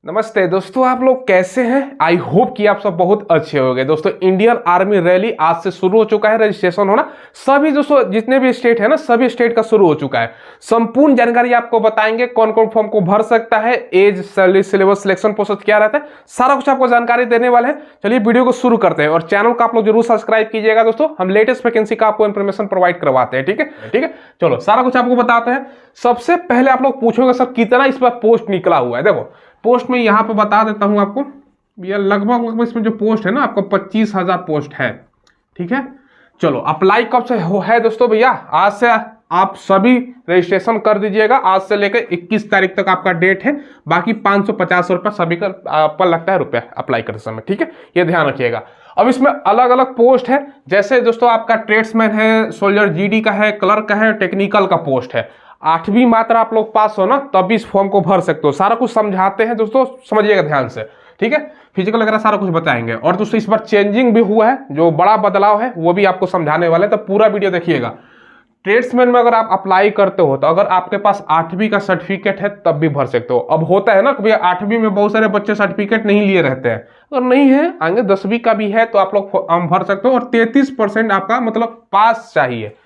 नमस्ते दोस्तों, आप लोग कैसे हैं। आई होप कि आप सब बहुत अच्छे होंगे। दोस्तों, इंडियन आर्मी रैली आज से शुरू हो चुका है, रजिस्ट्रेशन होना सभी दोस्तों जितने भी स्टेट है ना, सभी स्टेट का शुरू हो चुका है। संपूर्ण जानकारी आपको बताएंगे, कौन कौन फॉर्म को भर सकता है, age, salary, syllabus, selection process क्या रहता है, सारा कुछ आपको जानकारी देने वाले हैं। चलिए वीडियो को शुरू करते हैं और चैनल को आप लोग जरूर सब्सक्राइब कीजिएगा। दोस्तों, हम लेटेस्ट वैकेंसी का आपको इन्फॉर्मेशन प्रोवाइड करवाते हैं। ठीक है, चलो सारा कुछ आपको बताते हैं। सबसे पहले आप लोग पूछोगे सर कितना इस पर पोस्ट निकला हुआ है। देखो पोस्ट में यहाँ पे बता देता हूँ आपको, ये लगभग इसमें जो पोस्ट है ना, आपको 25,000 पोस्ट है। ठीक है, चलो अप्लाई कब से है दोस्तों भैया, आज से आप सभी रजिस्ट्रेशन कर दीजिएगा। आज से लेकर 21 तारीख तक आपका डेट है। बाकी 550 रुपये सभी का पर लगता है रुपया अप्लाई करते समय। ठीक है, ये ध्यान रखिएगा। अब इसमें अलग अलग पोस्ट है, जैसे दोस्तों आपका ट्रेड्समैन है, सोल्जर जीडी का है, क्लर्क का है, टेक्निकल का पोस्ट है। 8वीं मात्र आप लोग पास हो ना, तब इस फॉर्म को भर सकते हो। सारा कुछ समझाते हैं दोस्तों, समझिएगा ध्यान से। ठीक है, फिजिकल वगैरह सारा कुछ बताएंगे। और दोस्तों इस बार चेंजिंग भी हुआ है, जो बड़ा बदलाव है वो भी आपको समझाने वाले हैं, तो पूरा वीडियो देखिएगा। ट्रेड्समैन में अगर आप अप्लाई करते हो तो अगर आपके पास 8वीं का सर्टिफिकेट है तब भी भर सकते हो। अब होता है ना कि भैया 8वीं में बहुत सारे बच्चे सर्टिफिकेट नहीं लिए रहते हैं, अगर नहीं है आगे 10वीं का भी है तो आप लोग भर सकते हो। और 33% आपका मतलब पास चाहिए।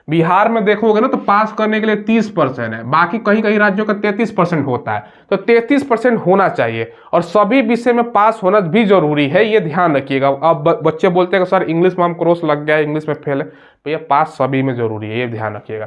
बिहार में देखोगे ना तो पास करने के लिए 30% है, बाकी कहीं कहीं राज्यों का 33% होता है, तो 33% होना चाहिए। और सभी विषय में पास होना भी जरूरी है, ये ध्यान रखिएगा। अब बच्चे बोलते हैं कि सर इंग्लिश में हम क्रॉस लग गया, इंग्लिश में फेल है, भैया पास सभी में जरूरी है, ये ध्यान रखिएगा।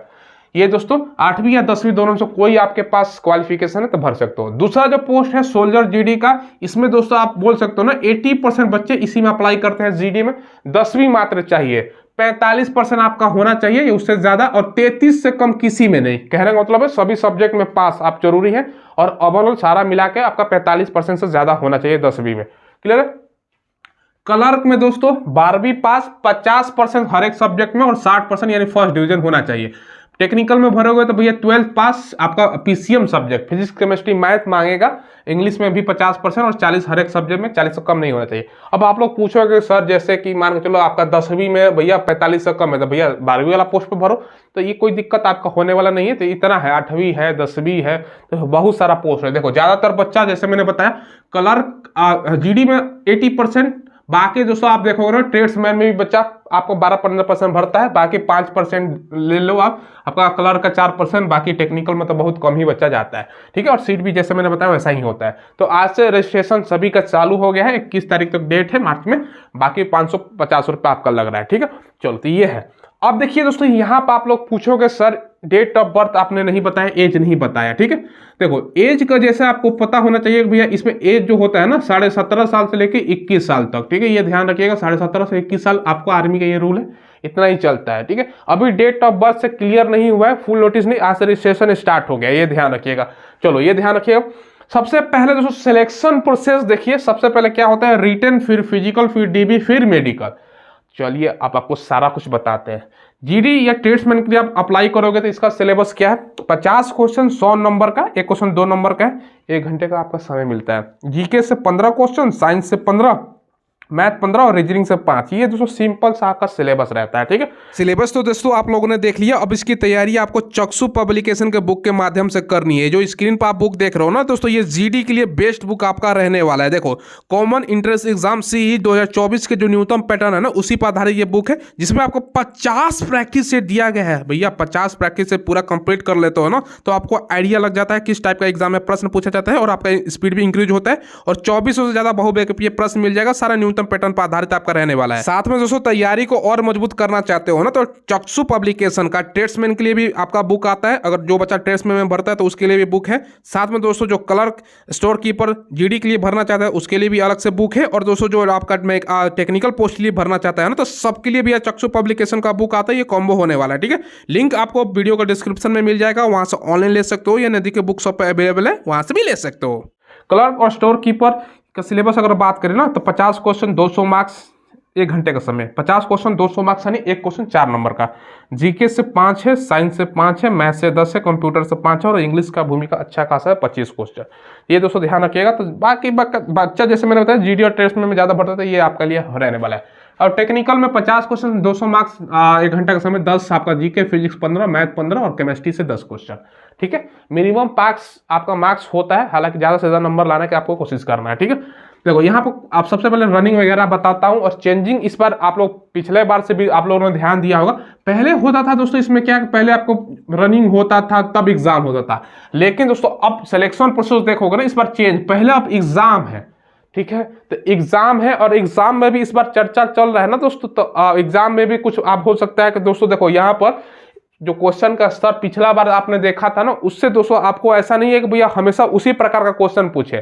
ये दोस्तों 8वीं या 10वीं दोनों में से कोई आपके पास क्वालिफिकेशन है तो भर सकते हो। दूसरा जो पोस्ट है सोल्जर जीडी का, इसमें दोस्तों आप बोल सकते हो ना 80% बच्चे इसी में अप्लाई करते हैं जीडी में। 10वीं मात्र चाहिए, 45% आपका होना चाहिए, उससे ज्यादा, और 33 से कम किसी में नहीं। कहने का मतलब है सभी सब्जेक्ट में पास आप जरूरी है, और ओवरऑल सारा मिला के आपका 45% से ज्यादा होना चाहिए 10वीं में। क्लियर है। क्लर्क में दोस्तों 12वीं पास, 50% हर एक सब्जेक्ट में, और 60% यानी फर्स्ट डिवीजन होना चाहिए। टेक्निकल में भरोगे तो भैया 12th पास, आपका PCM subject physics chemistry math मांगेगा। इंग्लिश में भी 50% और 40 हर एक सब्जेक्ट में, 40 से कम नहीं होना चाहिए। अब आप लोग पूछोगे सर जैसे कि मान के चलो आपका 10वीं में भैया 45 से कम है, तो भैया 12वीं वाला पोस्ट पे भरो, तो ये कोई दिक्कत आपका होने वाला नहीं है। तो इतना है, 8वीं है, 10वीं है, तो बहुत सारा पोस्ट है। देखो ज्यादातर बच्चा जैसे मैंने बताया क्लर्क जीडी में 80%, बाकी दोस्तों आप देखोगे ना ट्रेड्समैन में भी बच्चा आपको 12-15% भरता है, बाकी 5% ले लो आप, आपका क्लर्क का 4%, बाकी टेक्निकल में तो बहुत कम ही बच्चा जाता है। ठीक है, और सीट भी जैसे मैंने बताया वैसा ही होता है। तो आज से रजिस्ट्रेशन सभी का चालू हो गया है, 21 तारीख तक डेट है मार्च में, बाकी 550 रुपये आपका लग रहा है। ठीक है, चलो तो ये है। अब देखिए दोस्तों यहाँ पर आप लोग पूछोगे सर डेट ऑफ बर्थ आपने नहीं बताया, एज नहीं बताया। ठीक है, देखो एज का जैसे आपको पता होना चाहिए भैया, इसमें एज जो होता है ना 17.5 साल से लेकर 21 साल तक। ठीक है, ये ध्यान रखिएगा, 17.5 से 21 साल आपको आर्मी का ये रूल है, इतना ही चलता है। ठीक है, अभी डेट ऑफ बर्थ से क्लियर नहीं हुआ है, फुल नोटिस नहीं, आज से रजिस्ट्रेशन स्टार्ट हो गया, ये ध्यान रखिएगा। चलो ये ध्यान रखिएगा। सबसे पहले दोस्तों सिलेक्शन प्रोसेस देखिए, सबसे पहले क्या होता है, रिटन, फिर फिजिकल, फिर डीबी, फिर मेडिकल। चलिए अब आपको सारा कुछ बताते हैं। जीडी या ट्रेड्समैन के लिए आप अप्लाई करोगे तो इसका सिलेबस क्या है, 50 क्वेश्चन 100 नंबर का, एक क्वेश्चन 2 नंबर का है, 1 घंटे का आपका समय मिलता है। जीके से 15 क्वेश्चन, साइंस से 15, मैथ 15 और रीजनिंग से 5। ये दोस्तों सिंपल सा आपका सिलेबस रहता है। ठीक है, सिलेबस तो दोस्तों आप लोगों ने देख लिया। अब इसकी तैयारी आपको चक्षु पब्लिकेशन के बुक के माध्यम से करनी है। जो स्क्रीन पर आप बुक देख रहे हो ना दोस्तों, ये जीडी के लिए बेस्ट बुक आपका रहने वाला है। देखो कॉमन इंट्रेंस एग्जाम सीई 2024 के जो न्यूनतम पैटर्न है ना, उसी पर आधारित ये बुक है, जिसमें आपको 50 प्रैक्टिस सेट दिया गया है। भैया 50 प्रैक्टिस से पूरा कंप्लीट कर लेते हो ना, तो आपको आइडिया लग जाता है किस टाइप का एग्जाम में प्रश्न पूछा जाता है, और आपका स्पीड भी इंक्रीज होता है। और 2400 से ज्यादा बहुविकल्पीय प्रश्न मिल जाएगा, सारा न्यूनतम पैटर्न पर आधारित आपका रहने वाला है। साथ में दोस्तों तैयारी को और मजबूत करना चाहते हो ना, तो चक्षु पब्लिकेशन का ट्रेड्समैन के लिए भी आपका बुक आता है। अगर जो बच्चा ट्रेड्समैन में भरता है तो उसके लिए भी बुक है। साथ में दोस्तों जो क्लर्क, स्टोर कीपर, जीडी के लिए भरना चाहता है उसके लिए भी अलग से बुक है। और दोस्तों जो आपका टेक्निकल पोस्ट के लिए भरना चाहता है ना, तो सबके लिए भी चक्षु पब्लिकेशन का बुक आता है। ये कॉम्बो होने वाला है। ठीक है, लिंक आपको वीडियो का डिस्क्रिप्शन में मिल जाएगा, वहां से ऑनलाइन ले सकते हो, या नदी के बुक शॉप पर अवेलेबल है, वहां से भी ले सकते हो। क्लर्क और स्टोर कीपर का सिलेबस अगर बात करें ना, तो 50 क्वेश्चन 200 मार्क्स, 1 घंटे का समय, 50 क्वेश्चन 200 मार्क्स यानी एक क्वेश्चन 4 नंबर का। जीके से 5 है, साइंस से 5 है, मैथ से 10 है, कंप्यूटर से 5 है, और इंग्लिश का भूमिका अच्छा खासा है, 25 क्वेश्चन। ये दोस्तों ध्यान रखिएगा। तो बाकी बच्चा जैसे मैंने बताया जीडी और ट्रेड्समैन में ज्यादा बढ़ता है, तो ये आपके लिए रहने वाला है। और टेक्निकल में 50 क्वेश्चन, 200 मार्क्स, 1 घंटा का समय, 10 आपका जीके, फिजिक्स 15, मैथ 15 और केमिस्ट्री से 10 क्वेश्चन। ठीक है, मिनिमम आपका मार्क्स होता है, हालांकि ज्यादा से ज्यादा नंबर लाने की आपको कोशिश करना है। ठीक है, देखो यहाँ पर आप सबसे पहले रनिंग वगैरह बताता हूँ, और चेंजिंग इस बार आप लोग पिछले बार से भी आप लोगों ने ध्यान दिया होगा। पहले होता था दोस्तों इसमें क्या, पहले आपको रनिंग होता था तब एग्जाम होता था, लेकिन दोस्तों अब सिलेक्शन प्रोसेस देखोगे ना इस बार चेंज, पहले अब एग्जाम है। ठीक है, तो एग्जाम है, और एग्जाम में भी इस बार चर्चा चल रहा है ना दोस्तों, तो एग्जाम में भी कुछ आप हो सकता है कि दोस्तों देखो यहाँ पर जो क्वेश्चन का स्तर पिछला बार आपने देखा था ना, उससे दोस्तों आपको ऐसा नहीं है कि भैया हमेशा उसी प्रकार का क्वेश्चन पूछे।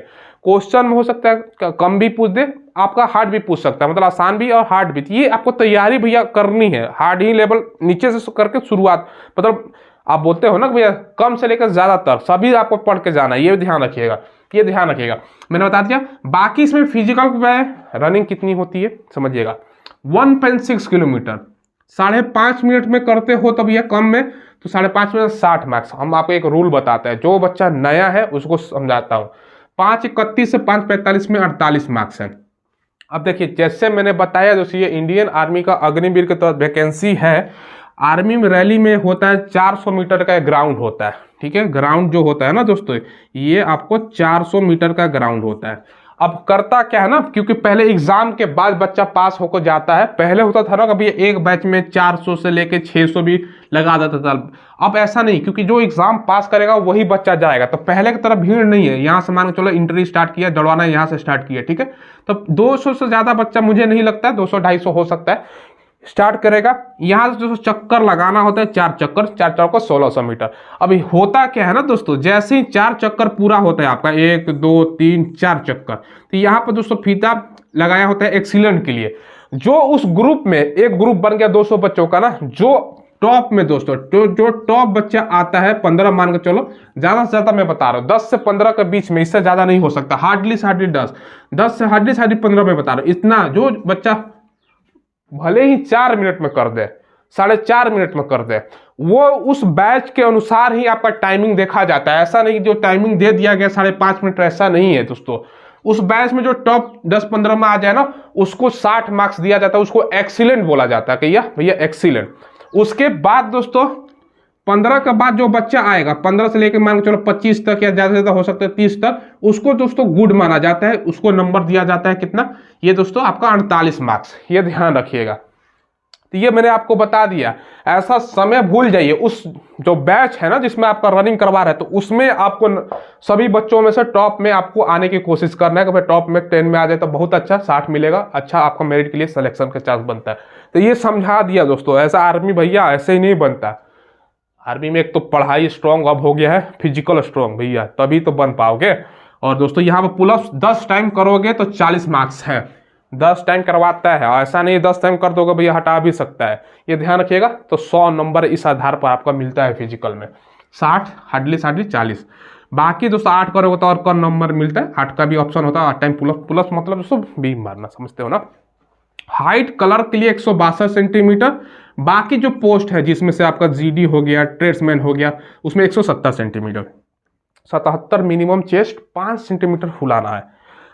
क्वेश्चन में हो सकता है कम भी पूछ दे, आपका हार्ड भी पूछ सकता है, मतलब आसान भी और हार्ड भी। ये आपको तैयारी भैया करनी है, हार्ड ही लेवल नीचे से करके शुरुआत, मतलब आप बोलते हो ना भैया कम से लेकर ज्यादातर सभी आपको पढ़ के जाना है, ये ध्यान रखिएगा, ये ध्यान रखिएगा। मैंने बता दिया। बाकी इसमें फिजिकल में रनिंग कितनी होती है समझिएगा, 1.6 किलोमीटर 5.5 मिनट में करते हो तब यह कम में, तो 5.5 मिनट 60 मार्क्स। हम आपको एक रूल बताते हैं, जो बच्चा नया है उसको समझाता हूँ। 5:31 से 5:45 में 48 मार्क्स है। अब देखिए जैसे मैंने बताया दोस्तों, ये इंडियन आर्मी का अग्निवीर के तहत वैकेंसी है। आर्मी में रैली में होता है 400 मीटर का ग्राउंड होता है। ठीक है, ग्राउंड जो होता है ना दोस्तों, ये आपको 400 मीटर का ग्राउंड होता है। अब करता क्या है ना, क्योंकि पहले एग्जाम के बाद बच्चा पास होकर जाता है, पहले होता था ना कभी एक बैच में 400 से लेके 600 भी लगा देता था। अब ऐसा नहीं, क्योंकि जो एग्जाम पास करेगा वही बच्चा जाएगा, तो पहले की तरह भीड़ नहीं है। यहाँ से मान के चलो इंट्री स्टार्ट किया, दौड़ाना यहाँ से स्टार्ट किया। ठीक है, तो 200 से ज्यादा बच्चा मुझे नहीं लगता है, 200-250 हो सकता है स्टार्ट करेगा। यहाँ से जो चक्कर लगाना होता है 4 चक्कर, 4 चक्कर 1600 मीटर। अभी होता क्या है ना दोस्तों, जैसे ही 4 चक्कर पूरा होता है आपका, 1 2 3 4 चक्कर, तो यहाँ पर दोस्तों फीता लगाया होता है एक्सीलेंट के लिए। जो उस ग्रुप में एक ग्रुप बन गया 200 बच्चों का ना, जो टॉप में दोस्तों जो टॉप बच्चा आता है 15 मान के चलो, ज्यादा से ज्यादा मैं बता रहा हूँ 10 से 15 के बीच में, इससे ज्यादा नहीं हो सकता, हार्डली से हार्डली 10 से हार्डली 15 में बता रहा हूँ। इतना जो बच्चा भले ही 4 मिनट में कर दे, 4.5 मिनट में कर दे, वो उस बैच के अनुसार ही आपका टाइमिंग देखा जाता है। ऐसा नहीं जो टाइमिंग दे दिया गया 5.5 मिनट, ऐसा नहीं है दोस्तों। उस बैच में जो टॉप 10-15 में आ जाए ना, उसको 60 मार्क्स दिया जाता है, उसको एक्सीलेंट बोला जाता है कि भैया एक्सीलेंट। उसके बाद दोस्तों 15 के बाद जो बच्चा आएगा, 15 से लेकर मान के चलो 25 तक या ज्यादा से ज्यादा हो सकता है 30 तक, उसको दोस्तों गुड माना जाता है, उसको नंबर दिया जाता है कितना, ये दोस्तों आपका 48 मार्क्स। ये ध्यान रखिएगा। तो ये मैंने आपको बता दिया, ऐसा समय भूल जाइए। उस जो बैच है ना जिसमें आपका रनिंग करवा रहा है, तो उसमें आपको सभी बच्चों में से टॉप में आपको आने की कोशिश करना है कि भाई टॉप में 10 में आ जाए तो बहुत अच्छा, 60 मिलेगा, अच्छा आपका मेरिट के लिए सिलेक्शन का चांस बनता है। तो ये समझा दिया दोस्तों। ऐसा आर्मी भैया ऐसे ही नहीं बनता। आर्मी में एक तो पढ़ाई स्ट्रॉन्ग अब हो गया है, फिजिकल स्ट्रॉन्ग भैया, तभी तो बन पाओगे। और दोस्तों यहाँ पर पुलअप्स 10 टाइम करोगे तो 40 मार्क्स है, 10 टाइम करवाता है। ऐसा नहीं 10 टाइम कर दोगे भैया, हटा भी सकता है, ये ध्यान रखिएगा। तो 100 नंबर इस आधार पर आपका मिलता है फिजिकल में, 60 हार्डली 40। बाकी दोस्तों 8 करोगे तो और कम नंबर मिलता है, 8 का भी ऑप्शन होता है, 8 टाइम पुलअप मतलब दोस्तों बीम मारना, समझते हो ना। हाइट कलर के लिए 162 सेंटीमीटर। बाकी जो पोस्ट है जिसमें से आपका जीडी हो गया, ट्रेड्समैन हो गया, उसमें 170 सेंटीमीटर। 77 मिनिमम चेस्ट, 5 सेंटीमीटर फुलाना है।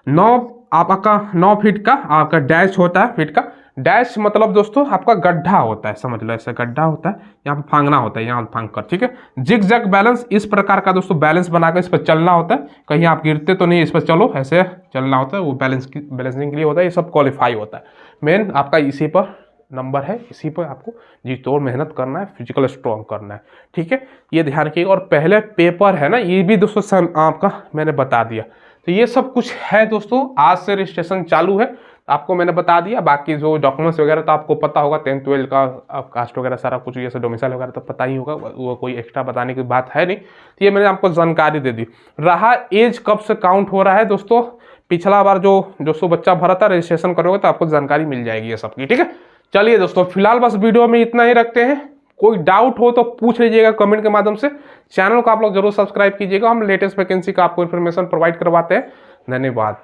9 फीट का आपका डैश होता है, फीट का डैश मतलब दोस्तों आपका गड्ढा होता है, समझ लो ऐसा गड्ढा होता है, यहाँ पे फांगना होता है, यहाँ फांग कर। ठीक है, जिग जैग बैलेंस, इस प्रकार का दोस्तों बैलेंस बनाकर इस पर चलना होता है, कहीं आप गिरते तो नहीं, इस पर चलो ऐसे चलना होता है, वो बैलेंसिंग के लिए होता है। ये सब क्वालिफाई होता है। मेन आपका इसी पर नंबर है, इसी पर आपको जी तोड़ मेहनत करना है, फिजिकल स्ट्रॉन्ग करना है। ठीक है, ये ध्यान रखिएगा। और पहले पेपर है ना, ये भी दोस्तों आपका मैंने बता दिया। तो ये सब कुछ है दोस्तों, आज से रजिस्ट्रेशन चालू है, आपको मैंने बता दिया। बाकी जो डॉक्यूमेंट्स वगैरह तो आपको पता होगा, 10th 12 का कास्ट वगैरह सारा कुछ, ये सब डोमिसाइल वगैरह तो पता ही होगा, वो कोई एक्स्ट्रा बताने की बात है नहीं। तो ये मैंने आपको जानकारी दे दी। रहा एज कब से काउंट हो रहा है दोस्तों, पिछला बार जो 200 बच्चा भरा था, रजिस्ट्रेशन करोगे तो आपको जानकारी मिल जाएगी ये सबकी। ठीक है, चलिए दोस्तों फिलहाल बस वीडियो में इतना ही रखते हैं। कोई डाउट हो तो पूछ लीजिएगा कमेंट के माध्यम से। चैनल को आप लोग जरूर सब्सक्राइब कीजिएगा, हम लेटेस्ट वैकेंसी का आपको इन्फॉर्मेशन प्रोवाइड करवाते हैं। धन्यवाद।